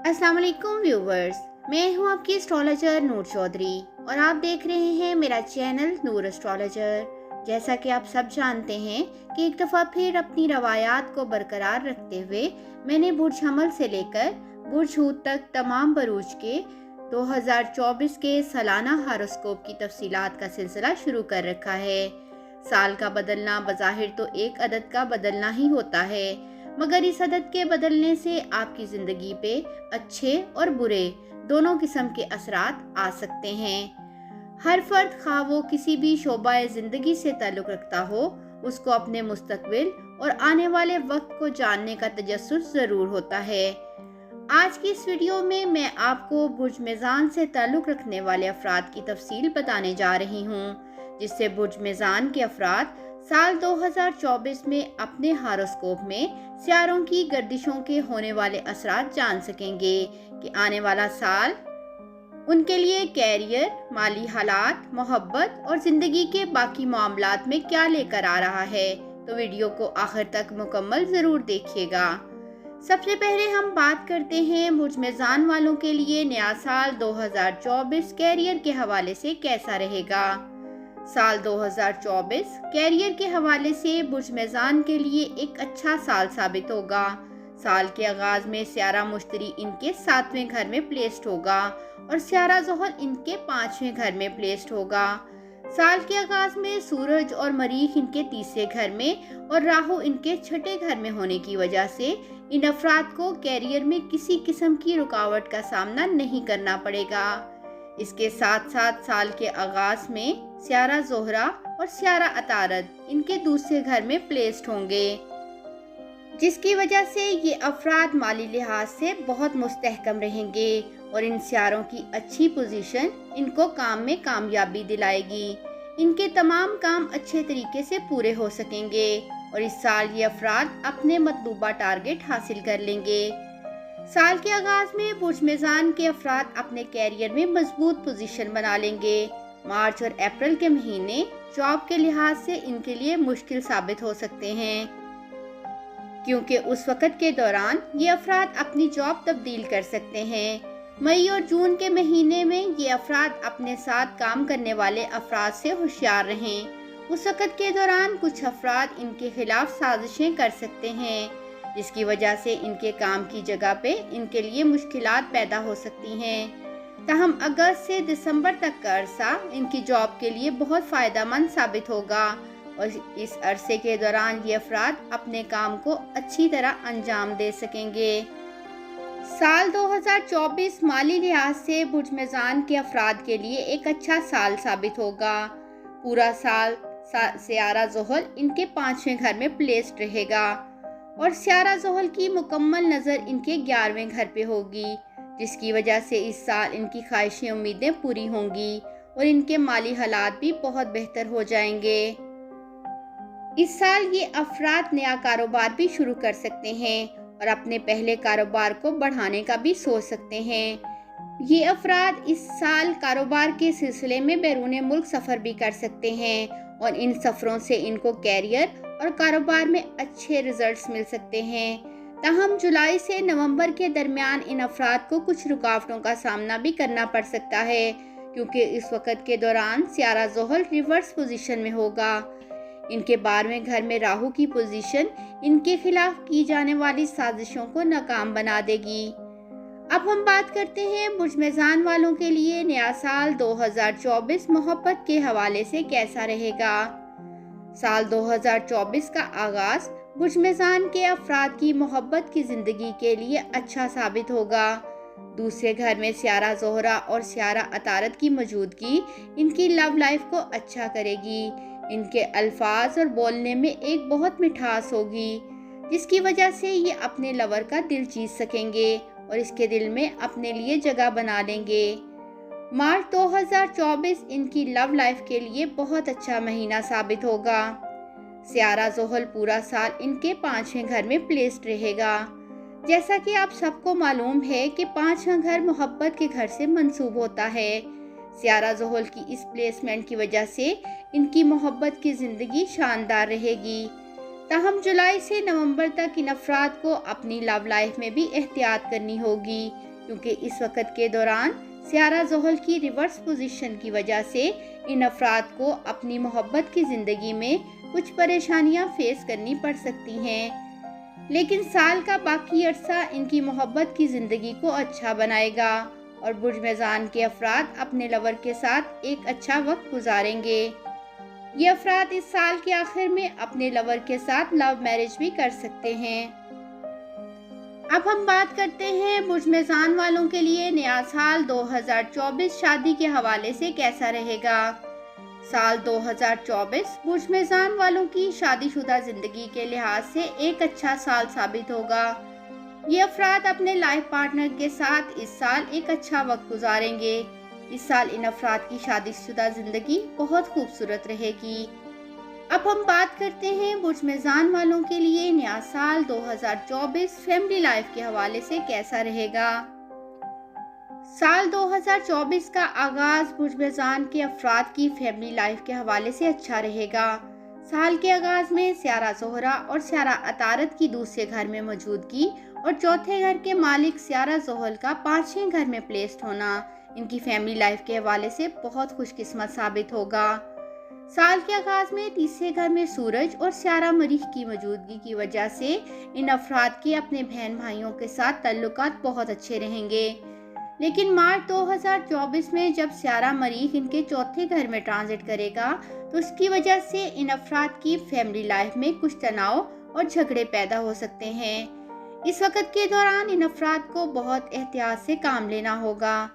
अस्सलाम वालेकुम व्यूवर्स, मैं हूं आपकी एस्ट्रोलॉजर नूर चौधरी और आप देख रहे हैं मेरा चैनल नूर एस्ट्रोलॉजर। जैसा कि आप सब जानते हैं कि एक दफ़ा फिर अपनी रवायात को बरकरार रखते हुए मैंने बुर्ज हमल से लेकर बुर्ज हूत तक तमाम बरूज के 2024 के सालाना हारोस्कोप की तफसीलात का सिलसिला शुरू कर रखा है। साल का बदलना बज़ाहिर तो एक अदद का बदलना ही होता है, मगर इस अदद के बदलने से आपकी ज़िंदगी पे अच्छे और बुरे दोनों किस्म के असरात आ सकते हैं। हर फर्द खा वो किसी भी शोबा ज़िंदगी से ताल्लुक़ रखता हो, उसको अपने मुस्तकबिल और आने वाले वक्त को जानने का तजस्सुस ज़रूर होता है। आज की इस वीडियो में मैं आपको बुर्ज मेज़ान से ताल्लुक़ रखने वाले अफराद की तफसील बताने जा रही हूँ, जिससे बुर्ज मेज़ान के अफराद साल 2024 में अपने हारोस्कोप में सियारों की गर्दिशों के होने वाले असरात जान सकेंगे कि आने वाला साल उनके लिए कैरियर, माली हालात, मोहब्बत और ज़िंदगी के बाकी मामलात में क्या लेकर आ रहा है। तो वीडियो को आखिर तक मुकम्मल ज़रूर देखिएगा। सबसे पहले हम बात करते हैं बुर्ज मेज़ान वालों के लिए नया साल 2024 कैरियर के हवाले से कैसा रहेगा। साल 2024 कैरियर के हवाले से बुर्ज मेज़ान के लिए एक अच्छा साल साबित होगा। साल के आगाज में सियारा मुश्तरी इनके 7वें घर में प्लेस्ड होगा और सियारा ज़ोहल इनके 5वें घर में प्लेस्ड होगा। साल के आगाज में सूरज और मरीख इनके 3रे घर में और राहु इनके 6ठे घर में होने की वजह से इन अफराद को कैरियर में किसी किस्म की रुकावट का सामना नहीं करना पड़ेगा। इसके साथ साथ साल के आगाज में सियारा ज़ोहरा और सियारा अतारद इनके दूसरे घर में प्लेस्ड होंगे, जिसकी वजह से ये अफराद माली लिहाज से बहुत मुस्तहकम रहेंगे और इन सियारों की अच्छी पोजीशन इनको काम में कामयाबी दिलाएगी। इनके तमाम काम अच्छे तरीके से पूरे हो सकेंगे और इस साल ये अफराद अपने मतलूबा टारगेट हासिल कर लेंगे। साल के आगाज में बुर्ज मेज़ान के अफराद अपने कैरियर में मजबूत पोजीशन बना लेंगे। मार्च और अप्रैल के महीने जॉब के लिहाज से इनके लिए मुश्किल साबित हो सकते हैं, क्योंकि उस वक़्त के दौरान ये अफराद अपनी जॉब तब्दील कर सकते हैं। मई और जून के महीने में ये अफराद अपने साथ काम करने वाले अफराद से होशियार रहें। उस वक़्त के दौरान कुछ अफराद इनके खिलाफ साजिशें कर सकते हैं, जिसकी वजह से इनके काम की जगह पे इनके लिए मुश्किलात पैदा हो सकती हैं। ताहम अगस्त से दिसंबर तक का अरसा इनकी जॉब के लिए बहुत फ़ायदेमंद साबित होगा और इस अरसे के दौरान ये अफराद अपने काम को अच्छी तरह अंजाम दे सकेंगे। साल 2024 माली लिहाज से बुर्ज मेज़ान के अफराद के लिए एक अच्छा साल साबित होगा। पूरा साल सियारा ज़ोहल इनके 5वें घर में प्लेस्ड रहेगा और सियारा ज़ोहल की मुकम्मल नज़र इनके 11वें घर पे होगी, जिसकी वजह से इस साल इनकी ख्वाहिशें उम्मीदें पूरी होंगी और इनके माली हालात भी बहुत बेहतर हो जाएंगे। इस साल ये अफराद नया कारोबार भी शुरू कर सकते हैं और अपने पहले कारोबार को बढ़ाने का भी सोच सकते हैं। ये अफराद इस साल कारोबार के सिलसिले में बैरून मुल्क सफ़र भी कर सकते हैं और इन सफ़रों से इनको कैरियर और कारोबार में अच्छे रिजल्ट्स मिल सकते हैं। ताहम जुलाई से नवंबर के दरमियान इन अफराद को कुछ रुकावटों का सामना भी करना पड़ सकता है, क्योंकि इस वक्त के दौरान सियारा ज़ोहल रिवर्स पोजीशन में होगा। इनके 12वें घर में राहु की पोजीशन इनके खिलाफ की जाने वाली साजिशों को नाकाम बना देगी। अब हम बात करते हैं बुर्ज मेज़ान वालों के लिए नया साल 2024 मोहब्बत के हवाले से कैसा रहेगा। साल 2024 का आगाज बुर्ज मेज़ान के अफराद की मोहब्बत की ज़िंदगी के लिए अच्छा साबित होगा। दूसरे घर में सियारा ज़ोहरा और सियारा अतारद की मौजूदगी इनकी लव लाइफ को अच्छा करेगी। इनके अल्फाज और बोलने में एक बहुत मिठास होगी, जिसकी वजह से ये अपने लवर का दिल जीत सकेंगे और इसके दिल में अपने लिए जगह बना लेंगे। मार्च 2024 इनकी लव लाइफ के लिए बहुत अच्छा महीना साबित होगा। सियारा ज़ोहल पूरा साल इनके 5वें घर में प्लेस्ड रहेगा। जैसा कि आप सबको मालूम है कि 5वां घर मोहब्बत के घर से मंसूब होता है। सियारा ज़ोहल की इस प्लेसमेंट की वजह से इनकी मोहब्बत की ज़िंदगी शानदार रहेगी। ताहम जुलाई से नवंबर तक इन अफराद को अपनी लव लाइफ में भी एहतियात करनी होगी, क्योंकि इस वक्त के दौरान सियारा ज़ोहल की रिवर्स पोजीशन की वजह से इन अफराद को अपनी मोहब्बत की ज़िंदगी में कुछ परेशानियां फेस करनी पड़ सकती हैं, लेकिन साल का बाकी अरसा इनकी मोहब्बत की ज़िंदगी को अच्छा बनाएगा और बुर्ज मेज़ान के अफराद अपने लवर के साथ एक अच्छा वक्त गुजारेंगे। ये अफराद इस साल के आखिर में अपने लवर के साथ लव मैरिज भी कर सकते हैं। अब हम बात करते हैं बुर्ज मेज़ान वालों के लिए नया साल 2024 शादी के हवाले से कैसा रहेगा। साल 2024 बुर्ज मेज़ान वालों की शादीशुदा जिंदगी के लिहाज से एक अच्छा साल साबित होगा। ये अफराद अपने लाइफ पार्टनर के साथ इस साल एक अच्छा वक्त गुजारेंगे। इस साल इन अफराद की शादीशुदा जिंदगी बहुत खूबसूरत रहेगी। अब हम बात करते हैं बुर्ज मेज़ान वालों के लिए नया साल 2024 फैमिली लाइफ के हवाले से कैसा रहेगा। साल 2024 का आगाज बुर्ज मेज़ान के अफराद की फैमिली लाइफ के हवाले से अच्छा रहेगा। साल के आगाज में सियारा ज़ोहरा और सियारा अतारत की दूसरे घर में मौजूदगी और चौथे घर के मालिक सियारा ज़ोहल का पांचवें घर में प्लेस्ड होना इनकी फैमिली लाइफ के हवाले से बहुत खुशकिस्मत साबित होगा। साल के आगाज में तीसरे घर में सूरज और सियारा मरीख की मौजूदगी की वजह से इन अफराद के अपने बहन भाइयों के साथ ताल्लुकात बहुत अच्छे रहेंगे, लेकिन मार्च 2024 में जब सियारा मरीख इनके चौथे घर में ट्रांजिट करेगा तो उसकी वजह से इन अफराद की फैमिली लाइफ में कुछ तनाव और झगड़े पैदा हो सकते हैं। इस वक्त के दौरान इन अफराद को बहुत एहतियात से काम लेना होगा।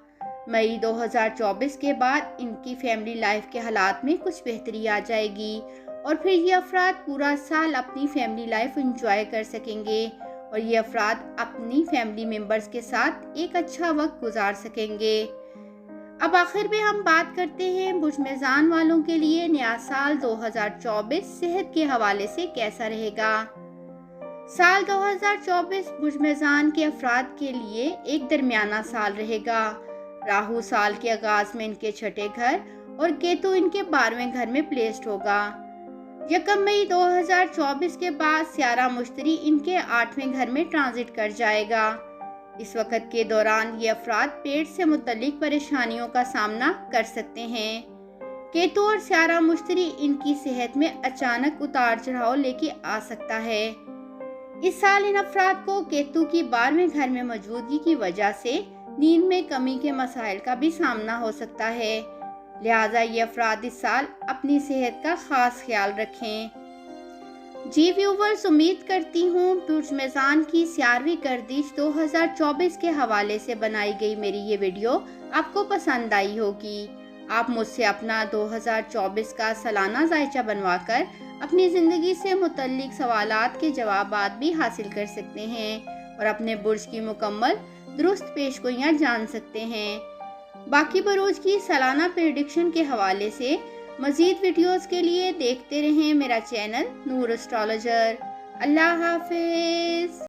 मई 2024 के बाद इनकी फैमिली लाइफ के हालात में कुछ बेहतरी आ जाएगी और फिर ये अफराद पूरा साल अपनी फैमिली लाइफ एंजॉय कर सकेंगे और ये अफराद अपनी फैमिली मेंबर्स के साथ एक अच्छा वक्त गुजार सकेंगे। अब आखिर में हम बात करते हैं बुर्ज मेज़ान वालों के लिए नया साल 2024 सेहत के हवाले से कैसा रहेगा। साल 2024 बुर्ज मेज़ान के अफराद के लिए एक दरमियाना साल रहेगा। राहु साल के आगाज में इनके छठे घर और केतु इनके 12वें घर में प्लेस्ड होगा। 1 मई 2024 के बाद सियारा मुश्तरी इनके 8वें घर में ट्रांजिट कर जाएगा। इस वक्त के दौरान ये अफराद पेट से मुतल्लिक परेशानियों का सामना कर सकते हैं। केतु और सियारा मुश्तरी इनकी सेहत में अचानक उतार चढ़ाव लेके आ सकता है। इस साल इन अफराद को केतु की 12वें घर में मौजूदगी की वजह से नींद में कमी के मसाइल का भी सामना हो सकता है, लिहाजा ये अफराद इस साल अपनी सेहत का खास ख्याल रखें। जी व्यूवर्स, उम्मीद करती हूँ बुर्ज मेज़ान की 11वीं गर्दिश 2024 के हवाले से बनाई गई मेरी ये वीडियो आपको पसंद आई होगी। आप मुझसे अपना 2024 का सालाना जायचा बनवाकर अपनी ज़िंदगी से मुतल्लिक सवालात के जवाबात भी हासिल कर सकते हैं और अपने बुर्ज की मुकम्मल दुरुस्त पेशगोइयाँ जान सकते हैं। बाकी बरोज की सालाना प्रेडिक्शन के हवाले से मज़ीद वीडियोस के लिए देखते रहें मेरा चैनल नूर एस्ट्रोलॉजर। अल्लाह हाफिज़।